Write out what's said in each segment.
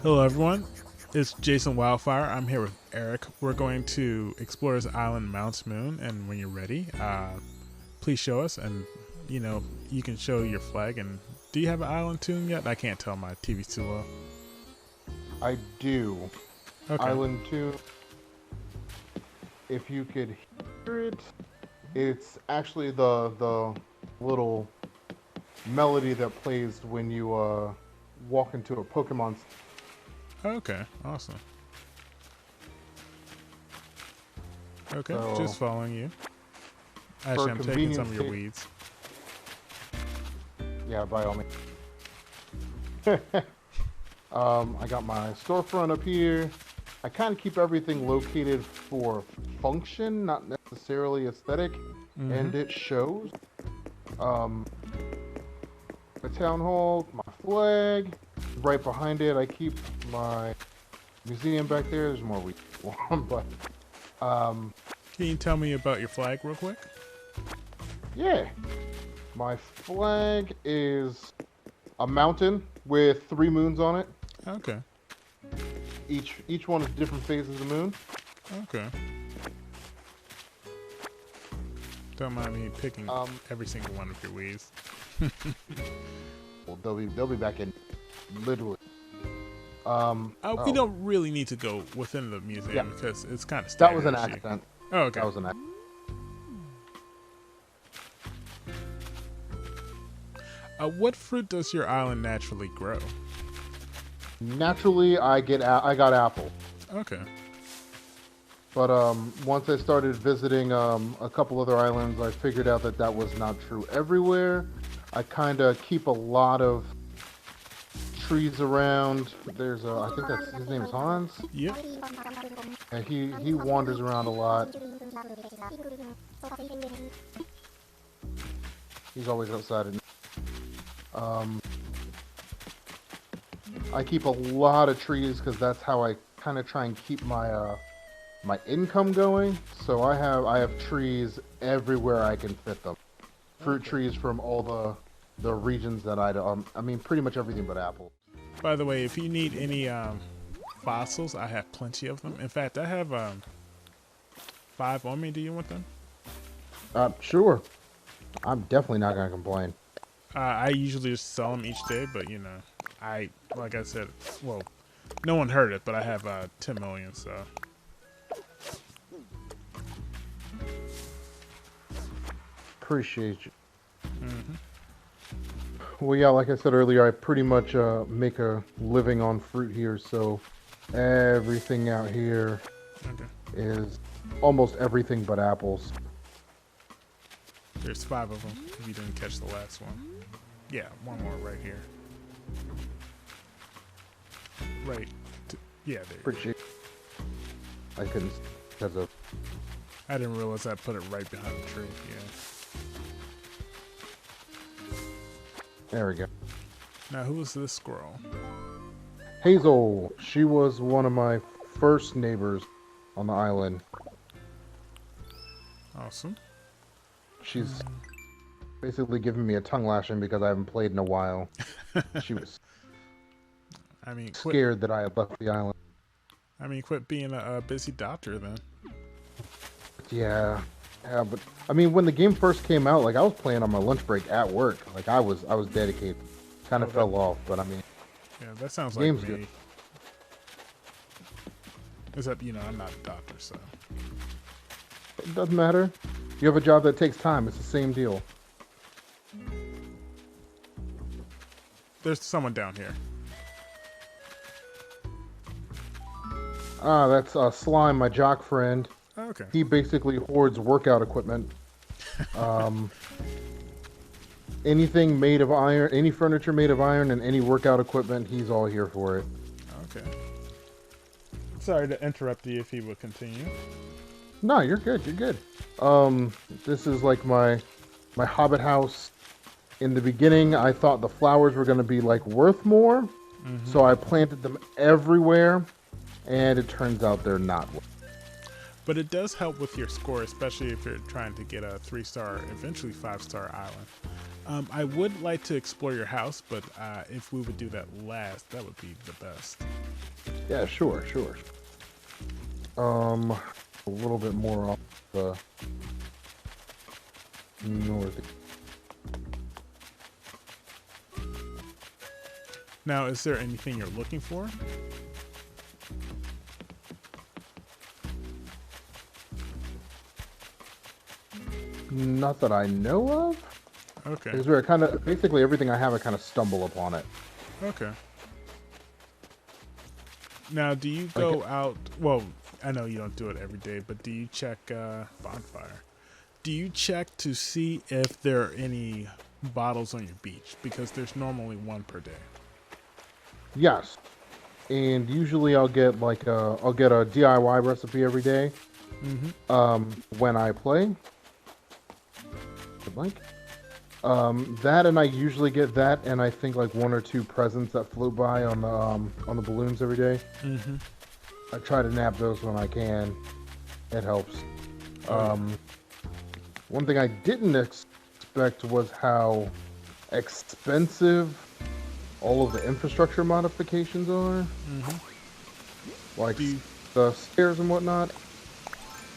Hello, everyone. It's Jason Wildfire. I'm here with Eric. We're going to explore this island, Mounts Moon, and when you're ready, please show us. And you can show your flag. And do you have an island tune yet? I can't tell. My TV's too low. I do. Okay. Island 2. If you could hear it, it's actually the little melody that plays when you walk into a Pokemon. Okay. Awesome. Okay. So, Just following you. Actually, I'm taking some of your weeds. Yeah, by all means. I got my storefront up here. I kind of keep everything located for function, not necessarily aesthetic, and it shows. The town hall, my flag. Right behind it, I keep my museum back there. There's more we but Can you tell me about your flag real quick? yeah, my flag is a mountain with 3 moons on it. Okay. Each one is different phases of the moon. Okay. Don't mind me picking every single one of your weeds. Well, they'll be back in literally. We don't really need to go within the museum because it's kind of that was an standard issue. accident. Oh, okay. That was an accident. What fruit does your island naturally grow? Naturally, I got apple. Okay. But once I started visiting a couple other islands, I figured out that that was not true everywhere. I kind of keep a lot of trees around. There's I think that's his name is Hans. Yep. And he wanders around a lot. He's always outside. I keep a lot of trees because that's how I kind of try and keep my my income going. So I have trees everywhere I can fit them. Fruit trees from all the regions that I mean pretty much everything but apple. By the way, if you need any fossils, I have plenty of them. In fact, I have 5 on me. Do you want them? Sure. I'm definitely not gonna complain. I usually just sell them each day, but like I said, well, no one heard it, but I have 10 million, so. Appreciate you. Well, yeah, like I said earlier, I pretty much make a living on fruit here, so everything out here is almost everything but apples. There's 5 of them, if you didn't catch the last one. Yeah, one more right here. Right. Yeah, there. Appreciate. I couldn't because of. I didn't realize I put it right behind the tree. Yeah. There we go. Now, who is this squirrel? Hazel. She was one of my first neighbors on the island. Awesome. She's basically giving me a tongue lashing because I haven't played in a while. She was scared that I had left the island. Quit being a busy doctor then. Yeah, but I mean, when the game first came out, like I was playing on my lunch break at work. Like I was dedicated. Kind of fell off, but I mean. Yeah, that sounds like game's me. good. Except, I'm not a doctor, so. It doesn't matter. You have a job that takes time. It's the same deal. There's someone down here. That's Slime, my jock friend. Oh, okay. He basically hoards workout equipment. Anything made of iron, any furniture made of iron, and any workout equipment, he's all here for it. Okay. Sorry to interrupt you if you would continue. No, you're good. You're good. This is like my hobbit house. In the beginning, I thought the flowers were going to be like worth more, so I planted them everywhere, and it turns out they're not. But it does help with your score, especially if you're trying to get a 3-star, eventually 5-star island. I would like to explore your house, but if we would do that last, that would be the best. Yeah, sure, sure. A little bit more off the north. Now, is there anything you're looking for? Not that I know of. Okay. Because we're kind of basically everything I have, I kind of stumble upon it. Okay. Now, do you go out? Well, I know you don't do it every day, but do you check bonfire? Do you check to see if there are any bottles on your beach? Because there's normally one per day. Yes, and usually I'll get I'll get a DIY recipe every day. When I play. That, and I usually get that, and I think like one or two presents that float by on the balloons every day. I try to nab those when I can. It helps. One thing I didn't expect was how expensive all of the infrastructure modifications are. Like the stairs and whatnot.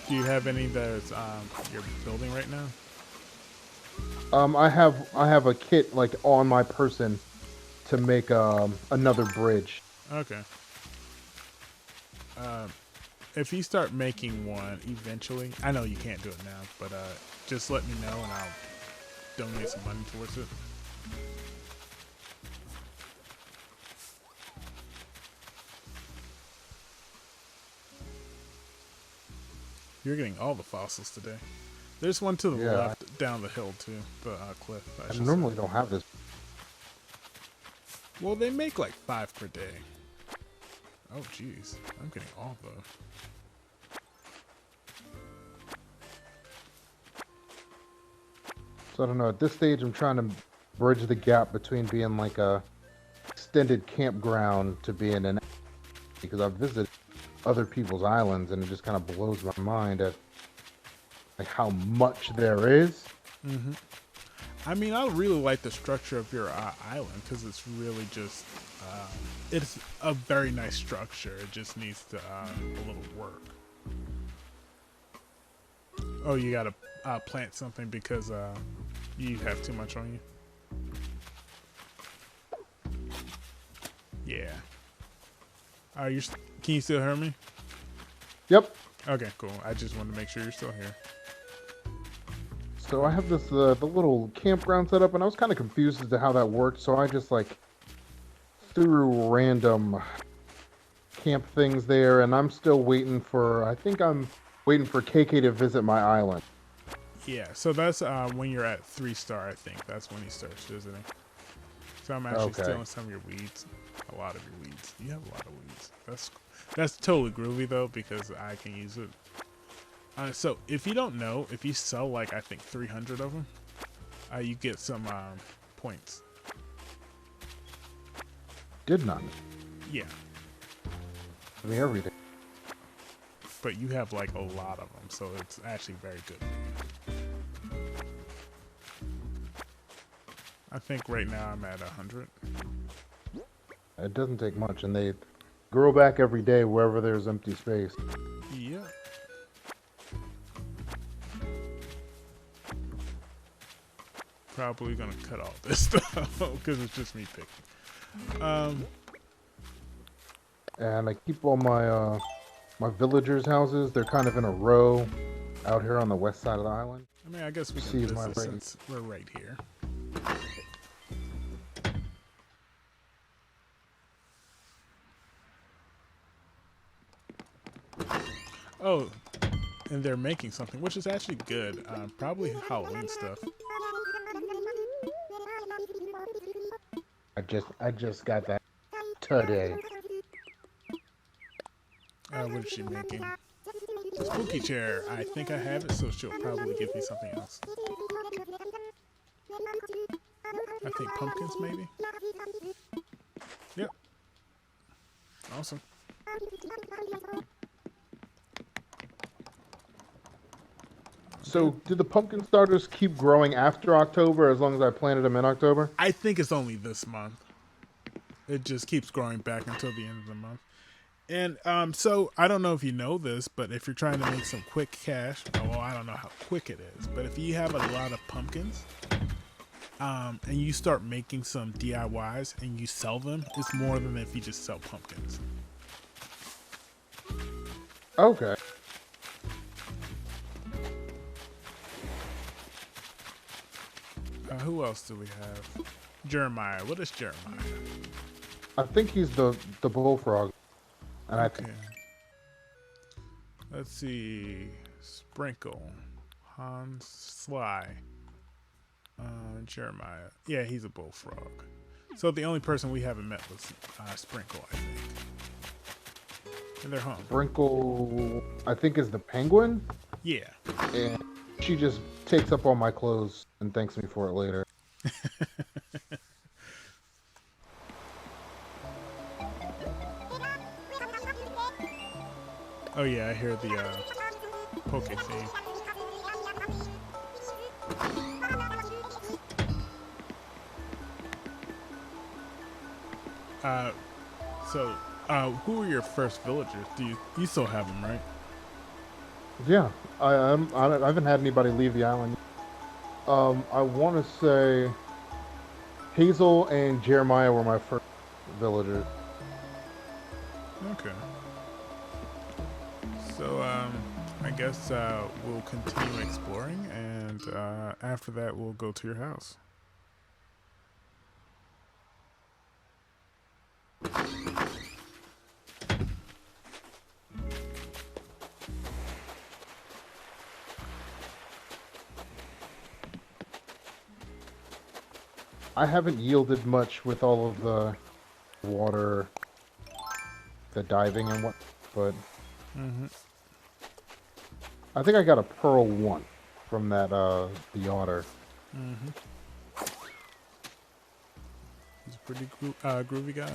Do you have any that's you're building right now? I have a kit like on my person to make another bridge. Okay. If you start making one eventually, I know you can't do it now, but just let me know and I'll donate some money towards it. You're getting all the fossils today. There's one to the left down the hill too, the cliff. I normally don't have this. Well, they make like 5 per day. Oh, jeez. I'm getting all of those. So I don't know. At this stage, I'm trying to bridge the gap between being like a extended campground to being an, because I've visited other people's islands and it just kind of blows my mind at like how much there is. I mean, I really like the structure of your island because it's really just, it's a very nice structure. It just needs to, a little work. Oh, you gotta plant something because you have too much on you. Yeah. Can you still hear me? Yep. Okay, cool. I just wanted to make sure you're still here. So I have this the little campground set up, and I was kind of confused as to how that worked. So I just like threw random camp things there, and I'm still waiting for. I think I'm waiting for KK to visit my island. Yeah, so that's when you're at 3-star. I think that's when he starts visiting. So I'm actually stealing some of your weeds. A lot of your weeds. You have a lot of weeds. That's totally groovy though because I can use it. So if you don't know, if you sell like I think 300 of them, you get some points. Did none. Yeah. I mean everything. But you have like a lot of them, so it's actually very good. I think right now I'm at 100. It doesn't take much, and they grow back every day wherever there's empty space. Yeah. Probably gonna cut all this stuff because it's just me picking. And I keep all my my villagers' houses. They're kind of in a row out here on the west side of the island. I mean, I guess we can do this since we're right here. Oh, and they're making something, which is actually good. Probably Halloween stuff. I just got that today. What is she making? The spooky chair. I think I have it, so she'll probably give me something else. I think pumpkins, maybe? Yep. Awesome. So, do the pumpkin starters keep growing after October as long as I planted them in October? I think it's only this month. It just keeps growing back until the end of the month. And so I don't know if you know this, but if you're trying to make some quick cash, well, I don't know how quick it is, but if you have a lot of pumpkins, and you start making some DIYs and you sell them, it's more than if you just sell pumpkins. Okay. Who else do we have? Jeremiah. What is Jeremiah? I think he's the bullfrog. And Okay. Let's see. Sprinkle. Hans Sly. Jeremiah. Yeah, he's a bullfrog. So the only person we haven't met was Sprinkle, I think. And they're home. Sprinkle, I think, is the penguin. Yeah. And she just takes up all my clothes and thanks me for it later. Oh yeah, I hear the poke theme. So who were your first villagers? You still have them, right? Yeah, I haven't had anybody leave the island. I want to say Hazel and Jeremiah were my first villagers. Okay. So I guess we'll continue exploring, and after that, we'll go to your house. I haven't yielded much with all of the water, the diving and what, but I think I got a pearl 1 from that the otter. He's a pretty groovy guy.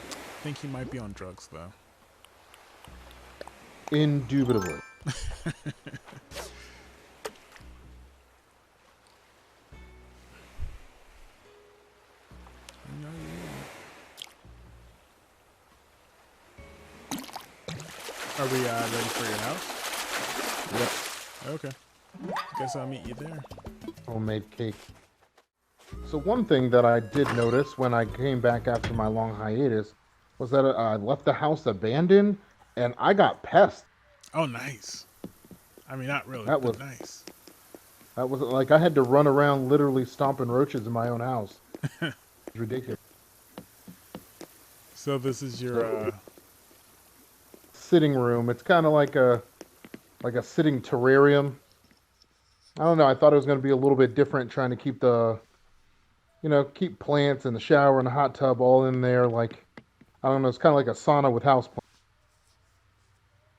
I think he might be on drugs though. Indubitably. Are we ready for your house? Yep. Okay. Guess I'll meet you there. Homemade cake. So one thing that I did notice when I came back after my long hiatus was that I left the house abandoned and I got pests. Oh, nice. I mean, not really, That but was- nice. That was like I had to run around literally stomping roaches in my own house. It's ridiculous. So this is your Sitting room. It's kind of like a sitting terrarium. I don't know. I thought it was going to be a little bit different, trying to keep keep plants and the shower and the hot tub all in there. Like, I don't know. It's kind of like a sauna with house plants.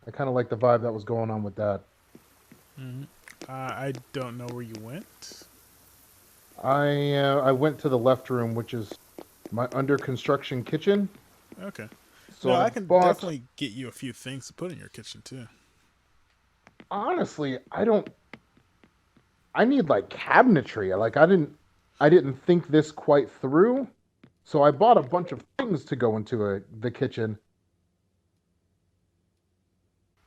I kind of like the vibe that was going on with that. I don't know where you went. I went to the left room, which is my under construction kitchen. Okay. So I can bought- definitely get you a few things to put in your kitchen too. Honestly, I need like cabinetry. Like I didn't think this quite through. So I bought a bunch of things to go into the kitchen.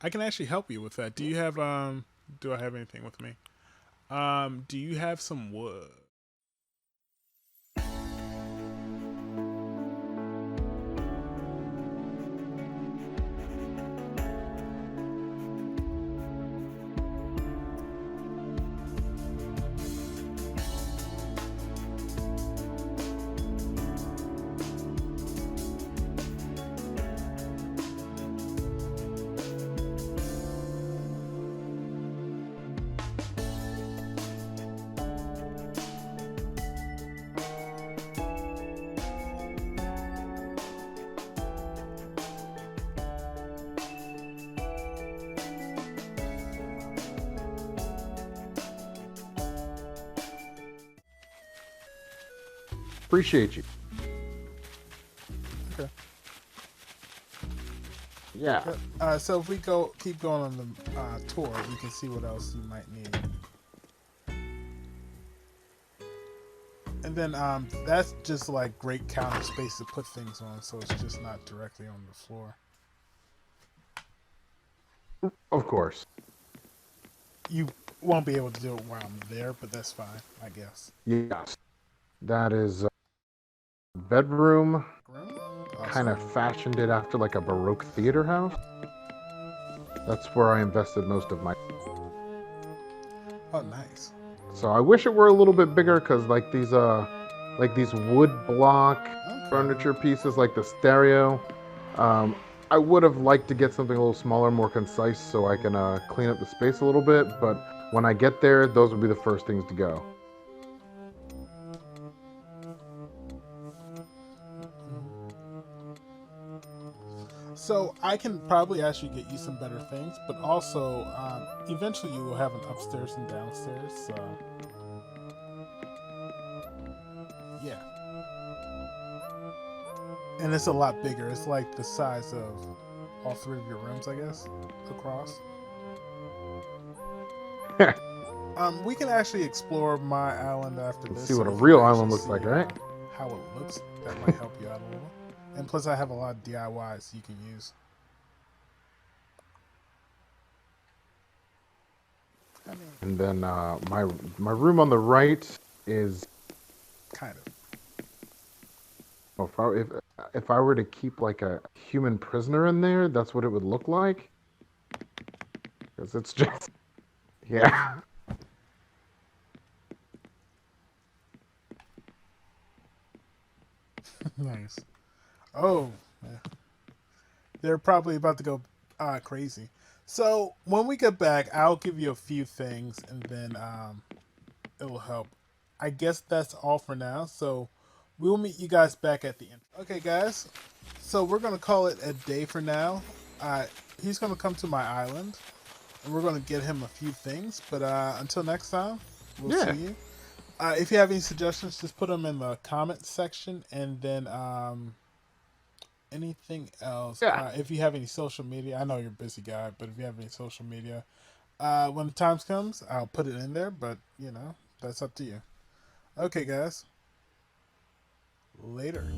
I can actually help you with that. Do you have do I have anything with me? Do you have some wood? Appreciate you. Okay. Yeah. So if we keep going on the tour, we can see what else you might need. And then that's just like great counter space to put things on, so it's just not directly on the floor. Of course. You won't be able to do it while I'm there, but that's fine, I guess. Yes. That is bedroom. Kind Awesome. of fashioned it after like a Baroque theater house. That's where I invested most of my. Oh, nice. So I wish it were a little bit bigger because like these wood block furniture pieces like the stereo. Um, I would have liked to get something a little smaller, more concise, so I can clean up the space a little bit. But when I get there, those would be the first things to go. So I can probably actually get you some better things, but also eventually you will have an upstairs and downstairs. So yeah, and it's a lot bigger. It's like the size of all three of your rooms, I guess, across. We can actually explore my island after Let's this, see so what a you can real actually island looks see like, right? how it looks. That might help you out a little. And plus, I have a lot of DIYs you can use. I mean, And then my room on the right is kind of. if I were to keep like a human prisoner in there, that's what it would look like. Because it's just yeah. Nice. Oh, yeah. They're probably about to go crazy. So when we get back, I'll give you a few things, and then it'll help. I guess that's all for now. So we'll meet you guys back at the end. Okay, guys. So we're gonna call it a day for now. Uh, he's gonna come to my island, and we're gonna get him a few things. But until next time, we'll see Yeah. you. If you have any suggestions, just put them in the comment section, and then anything else? Yeah. If you have any social media, I know you're a busy guy, but if you have any social media, when the time comes, I'll put it in there. But that's up to you. Okay, guys. Later.